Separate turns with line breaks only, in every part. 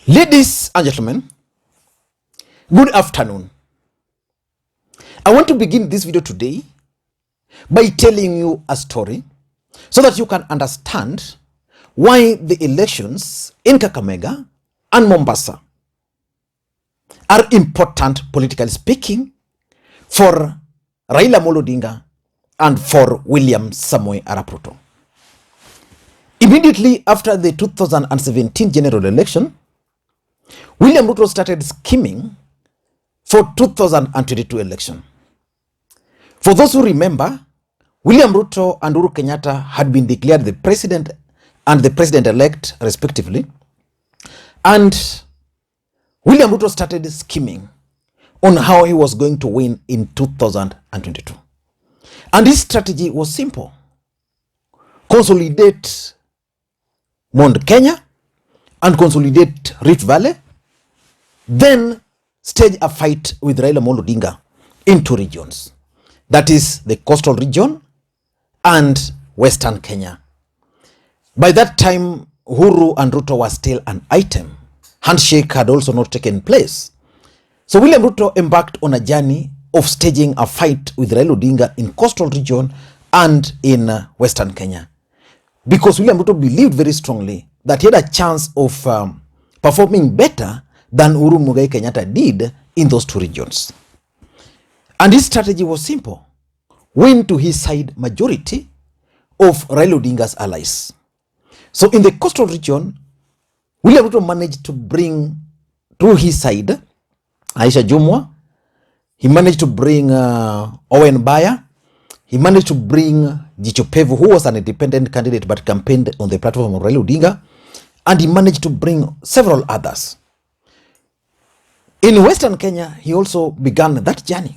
Ladies and gentlemen, good afternoon. I want to begin this video today by telling you a story so that you can understand why the elections in Kakamega and Mombasa are important, politically speaking, for Raila Odinga and for William Samoei Arap Ruto. Immediately after the 2017 general election, William Ruto started scheming for 2022 election. For those who remember, William Ruto and Uhuru Kenyatta had been declared the president and the president-elect respectively, and William Ruto started scheming on how he was going to win in 2022. And his strategy was simple: consolidate Mount Kenya and consolidate Rift Valley, then stage a fight with Raila Odinga in two regions. That is the coastal region and Western Kenya. By that time, Uhuru and Ruto were still an item. Handshake had also not taken place. So William Ruto embarked on a journey of staging a fight with Raila Odinga in coastal region and in Western Kenya, because William Ruto believed very strongly that he had a chance of performing better than Uhuru Kenyatta did in those two regions. And his strategy was simple: win to his side majority of Raila Odinga's allies. So in the coastal region, William Ruto managed to bring to his side Aisha Jumwa. He managed to bring Owen Baya. He managed to bring Jicho Pevu, who was an independent candidate but campaigned on the platform of Raila Odinga. And he managed to bring several others. In Western Kenya, he also began that journey.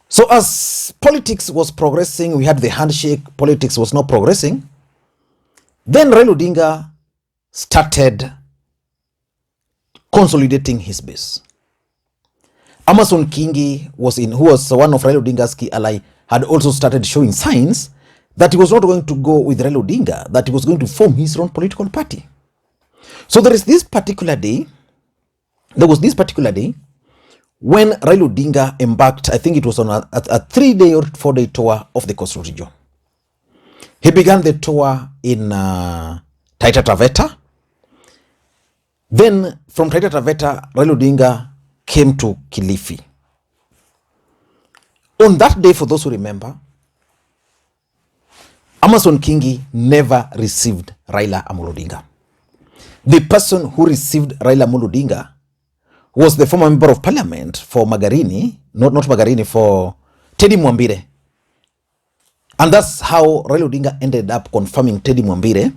So as politics was progressing, we had the handshake, politics was not progressing. Then Raila Odinga started consolidating his base. Amason Kingi who was one of Raila Odinga's key ally, had also started showing signs that he was not going to go with Raila Odinga, that he was going to form his own political party. So there was this particular day when Raila Odinga embarked, I think it was on a 3-day or 4-day tour of the coastal region. He began the tour in Taita Taveta. Then from Taita Taveta, Raila Odinga came to Kilifi. On that day, for those who remember, Amason Kingi never received Raila Odinga. The person who received Raila Odinga was the former member of parliament for Magarini, not Magarini, for Teddy Mwambire. And that's how Raila Odinga ended up confirming Teddy Mwambire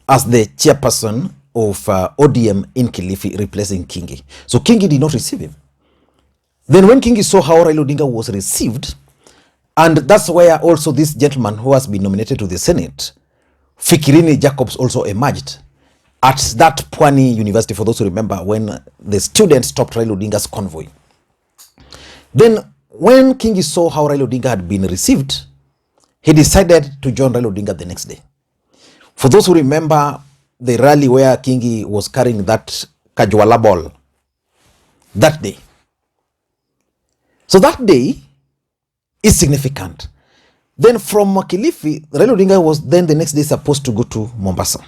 as the chairperson of ODM in Kilifi, replacing Kingi. So Kingi did not receive him. Then when Kingi saw how Raila Odinga was received, and that's where also this gentleman who has been nominated to the Senate, Fikirini Jacobs, also emerged at that Pwani University, for those who remember, when the students stopped Raila Odinga's convoy. Then when Kingi saw how Raila Odinga had been received, he decided to join Raila Odinga the next day. For those who remember the rally where Kingi was carrying that Kajwala ball that day. So that day is significant. Then from Kilifi, Raila Odinga was then the next day supposed to go to Mombasa.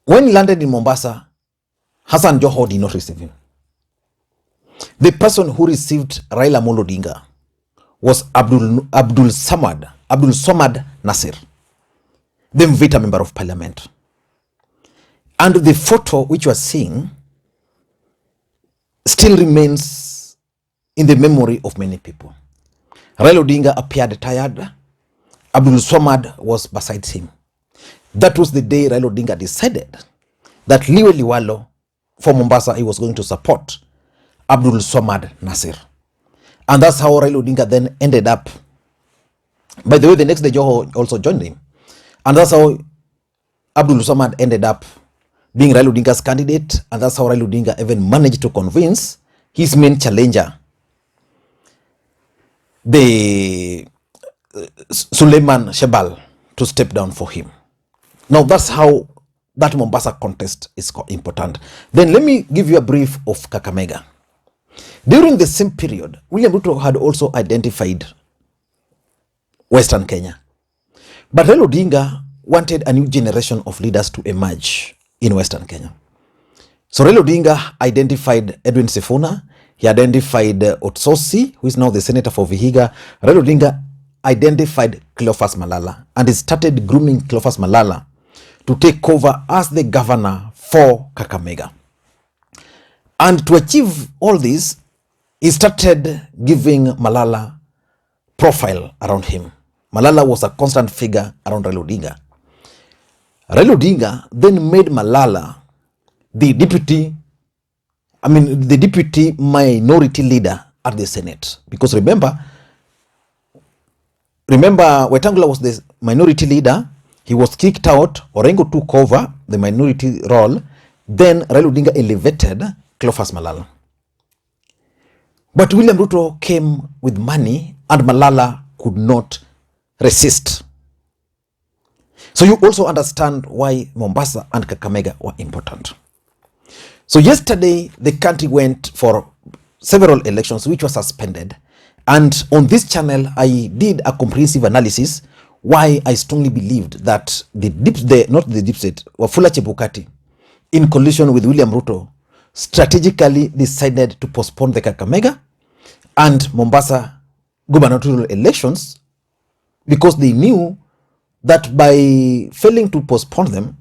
When he landed in Mombasa, Hassan Joho did not receive him. The person who received Raila Odinga was Abdul Somad Nasir, the Mvita member of parliament. And the photo which you are seeing still remains in the memory of many people. Raila Odinga appeared tired. Abdul Somad was beside him. That was the day Raila Odinga decided that Liwe Liwalo for Mombasa, he was going to support Abdul Somad Nasir. And that's how Raila Odinga then ended up. By the way, the next day Joho also joined him. And that's how Abdul Somad ended up being Raila Odinga's candidate. And that's how Raila Odinga even managed to convince his main challenger, the Suleiman Shebal, to step down for him. Now that's how that Mombasa contest is important. Then let me give you a brief of Kakamega. During the same period, William Ruto had also identified Western Kenya. But Raila Odinga wanted a new generation of leaders to emerge in Western Kenya. So Raila Odinga identified Edwin Sifuna. He identified Otsosi, who is now the senator for Vihiga. Raila Odinga identified Cleophas Malala, and he started grooming Cleophas Malala to take over as the governor for Kakamega. And to achieve all this, he started giving Malala profile around him. Malala was a constant figure around Raila Odinga. Raila Odinga then made Malala the deputy minority leader at the Senate. Because remember, Wetangula was the minority leader. He was kicked out. Orengo took over the minority role. Then Raila Odinga elevated Cleophas Malala. But William Ruto came with money and Malala could not resist. So you also understand why Mombasa and Kakamega were important. So yesterday, the country went for several elections which were suspended. And on this channel, I did a comprehensive analysis why I strongly believed that not the deep state, Wafula Chebukati, in coalition with William Ruto, strategically decided to postpone the Kakamega and Mombasa gubernatorial elections because they knew that by failing to postpone them,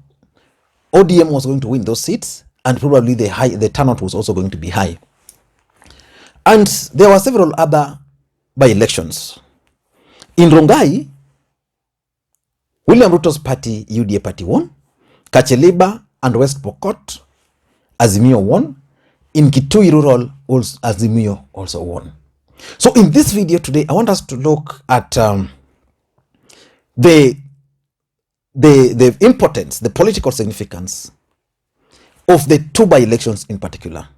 ODM was going to win those seats and probably the turnout was also going to be high. And there were several other by-elections. In Rongai, William Ruto's party, UDA party, won. Kacheliba and West Pokot, Azimio won. In Kitui Rural, Azimio also won. So in this video today, I want us to look at the importance, the political significance of the two by-elections in particular.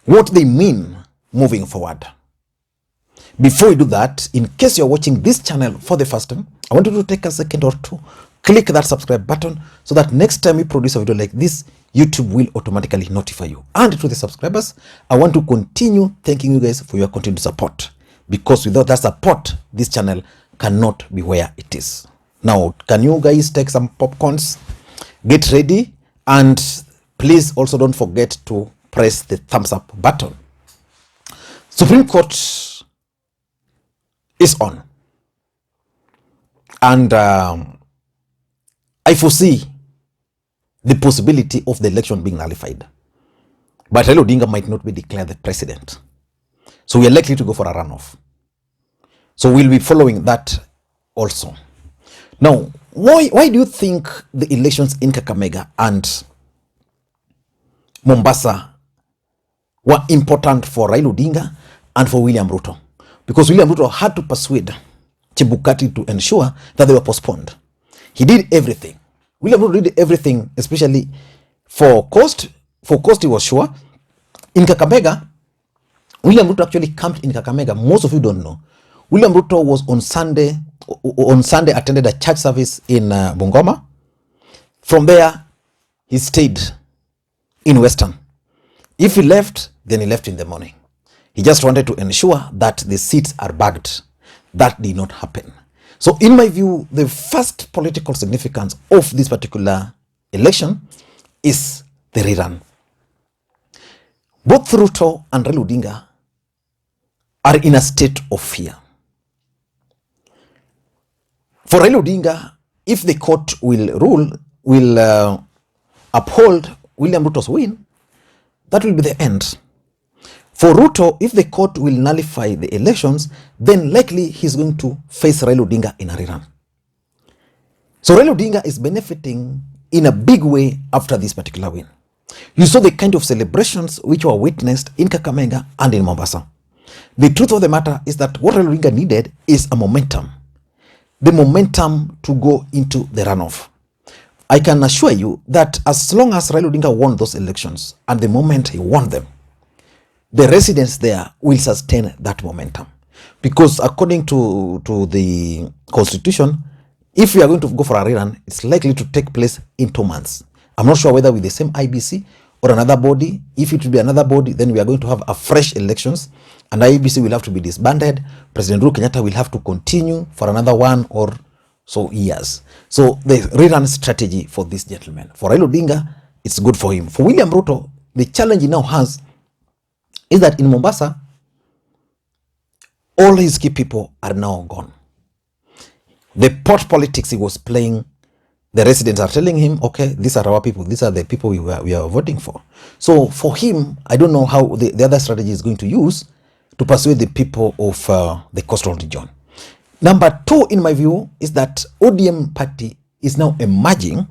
What they mean moving forward. Before we do that, in case you're watching this channel for the first time, I want you to take a second or two, click that subscribe button so that next time we produce a video like this, YouTube will automatically notify you. And to the subscribers, I want to continue thanking you guys for your continued support, because without that support, this channel cannot be where it is. Now, can you guys take some popcorns, get ready, and please also don't forget to press the thumbs up button. Supreme Court is on, and I foresee the possibility of the election being nullified, but Raila Odinga might not be declared the president, so we are likely to go for a runoff. So we'll be following that also. Now, why do you think the elections in Kakamega and Mombasa were important for Raila Odinga and for William Ruto? Because William Ruto had to persuade Chebukati to ensure that they were postponed. He did everything. William Ruto did everything, especially for cost. For cost, he was sure. In Kakamega, William Ruto actually camped in Kakamega. Most of you don't know. William Ruto was on Sunday attended a church service in Bungoma. From there, he stayed in Western. If he left, then he left in the morning. He just wanted to ensure that the seats are bagged. That did not happen. So in my view, the first political significance of this particular election is the rerun. Both Ruto and Raila Odinga are in a state of fear. For Raila Odinga, if the court will uphold William Ruto's win, that will be the end. For Ruto, if the court will nullify the elections, then likely he's going to face Raila Odinga in a rerun. So Raila Odinga is benefiting in a big way after this particular win. You saw the kind of celebrations which were witnessed in Kakamega and in Mombasa. The truth of the matter is that what Raila Odinga needed is a momentum. The momentum to go into the runoff. I can assure you that as long as Raila Odinga won those elections, and the moment he won them, the residents there will sustain that momentum. Because according to the constitution, If we are going to go for a rerun, it's likely to take place in 2 months. I'm not sure whether with the same IBC or another body. If it will be another body, then we are going to have a fresh elections, and IBC will have to be disbanded. President Uhuru Kenyatta will have to continue for another 1 or so years. So the rerun strategy for this gentleman. For Raila Odinga, it's good for him. For William Ruto, the challenge he now has is that in Mombasa, all his key people are now gone. The pot politics he was playing, the residents are telling him, okay, these are our people. These are the people we are voting for. So for him, I don't know how the other strategy is going to use to persuade the people of the coastal region. Number 2, in my view, is that ODM party is now emerging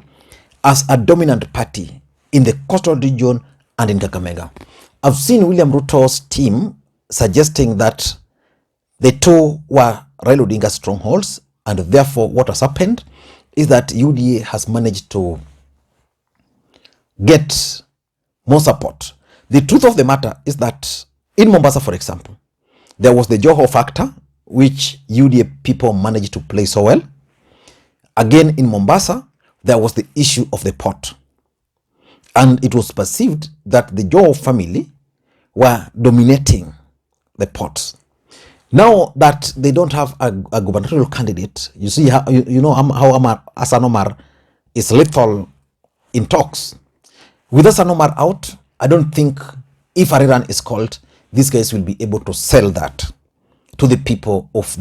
as a dominant party in the coastal region and in Kakamega. I've seen William Ruto's team suggesting that the two were Raila Odinga strongholds, and therefore what has happened is that UDA has managed to get more support. The truth of the matter is that in Mombasa, for example, there was the Joho factor, which UDA people managed to play so well. Again, in Mombasa, there was the issue of the port. And it was perceived that the Joho family were dominating the ports. Now that they don't have a gubernatorial candidate, you see how you know how Hassan Omar is lethal in talks. With Hassan Omar out, I don't think if a rerun is called, these guys will be able to sell that to the people of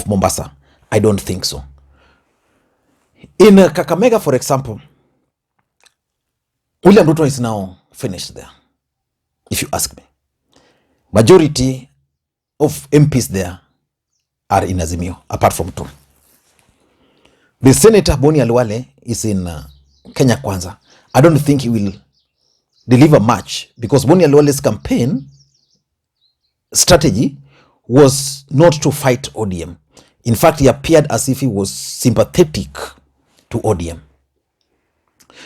Mombasa. I don't think so. In Kakamega, for example, William Ruto is now finished there, if you ask me. Majority of MPs there are in Azimio, apart from 2. The Senator Boni Alwale is in Kenya Kwanza. I don't think he will deliver much, because Boni Alwale's campaign strategy was not to fight ODM. In fact, he appeared as if he was sympathetic to ODM.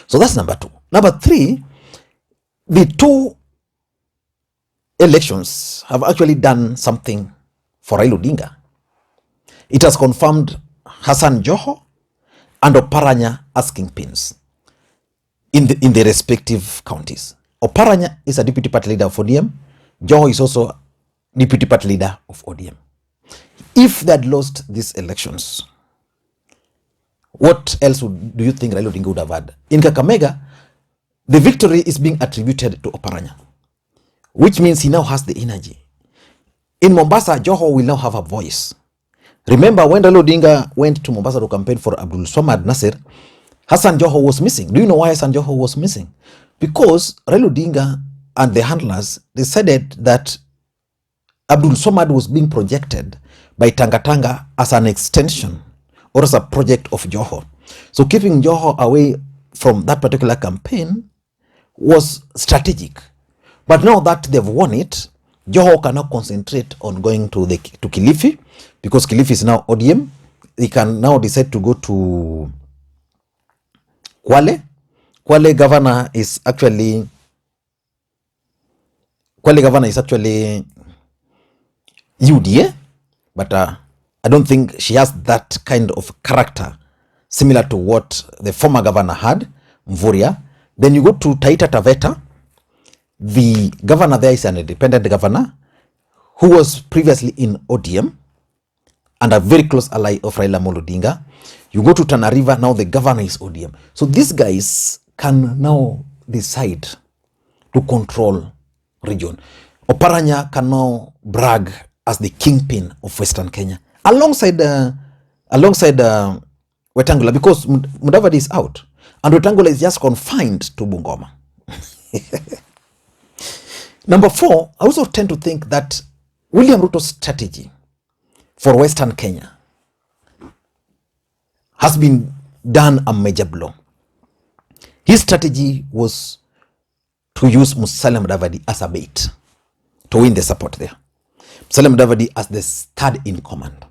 So that's number 2. Number 3, the 2 elections have actually done something for Raila Odinga. It has confirmed Hassan Joho and Oparanya as kingpins in the respective counties. Oparanya is a deputy party leader of ODM. Joho is also deputy party leader of ODM. If they had lost these elections, what else do you think Raila Odinga would have had? In Kakamega, the victory is being attributed to Oparanya, which means he now has the energy. In Mombasa, Joho will now have a voice. Remember when Raila Odinga went to Mombasa to campaign for Abdul Swamad Nasser, Hassan Joho was missing. Do you know why Hassan Joho was missing? Because Raila Odinga and the handlers decided that Abdul Swamad was being projected by Tanga Tanga as an extension or as a project of Joho. So keeping Joho away from that particular campaign was strategic. But now that they've won it, Joho cannot concentrate on going to Kilifi, because Kilifi is now ODM. He can now decide to go to Kwale. Kwale governor is actually UDA, but I don't think she has that kind of character similar to what the former governor had, Mvurya. Then you go to Taita Taveta. The governor there is an independent governor who was previously in ODM and a very close ally of Raila Odinga. You go to Tana River, now the governor is ODM. So these guys can now decide to control region. Oparanya can now brag as the kingpin of Western Kenya alongside Wetangula, because Mudavadi is out and Wetangula is just confined to Bungoma. Number 4, I also tend to think that William Ruto's strategy for Western Kenya has been done a major blow. His strategy was to use Musalia Mudavadi as a bait to win the support there. Musalia Mudavadi as the third in command.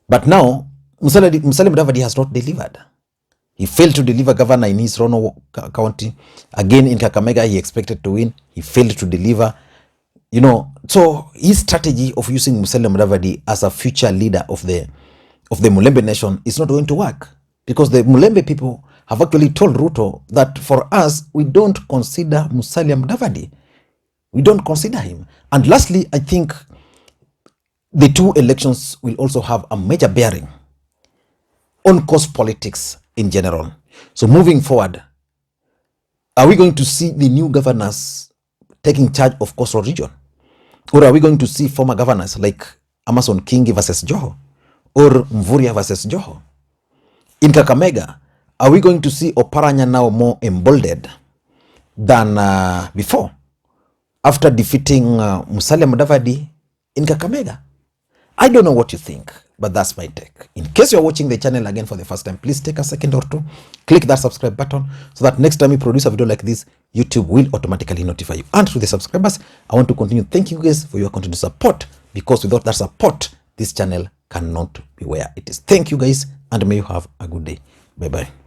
But now, Musalia Mudavadi has not delivered. He failed to deliver governor in his Rono county. Again, in Kakamega, he expected to win. He failed to deliver. So his strategy of using Musalia Mudavadi as a future leader of the of the Mulembe nation is not going to work, because the Mulembe people have actually told Ruto that for us, we don't consider Musalia Mudavadi. We don't consider him. And lastly, I think the two elections will also have a major bearing on coast politics in general. So moving forward, are we going to see the new governors taking charge of coastal region? Or are we going to see former governors like Amason Kingi versus Joho, or Mvurya versus Joho? In Kakamega, are we going to see Oparanya now more emboldened than before, after defeating Musalia Mudavadi in Kakamega? I don't know what you think, but that's my take. In case you're watching the channel again for the first time, please take a second or two, click that subscribe button so that next time we produce a video like this, YouTube will automatically notify you. And to the subscribers, I want to continue thanking you guys for your continued support, because without that support, this channel cannot be where it is. Thank you guys, and may you have a good day. Bye-bye.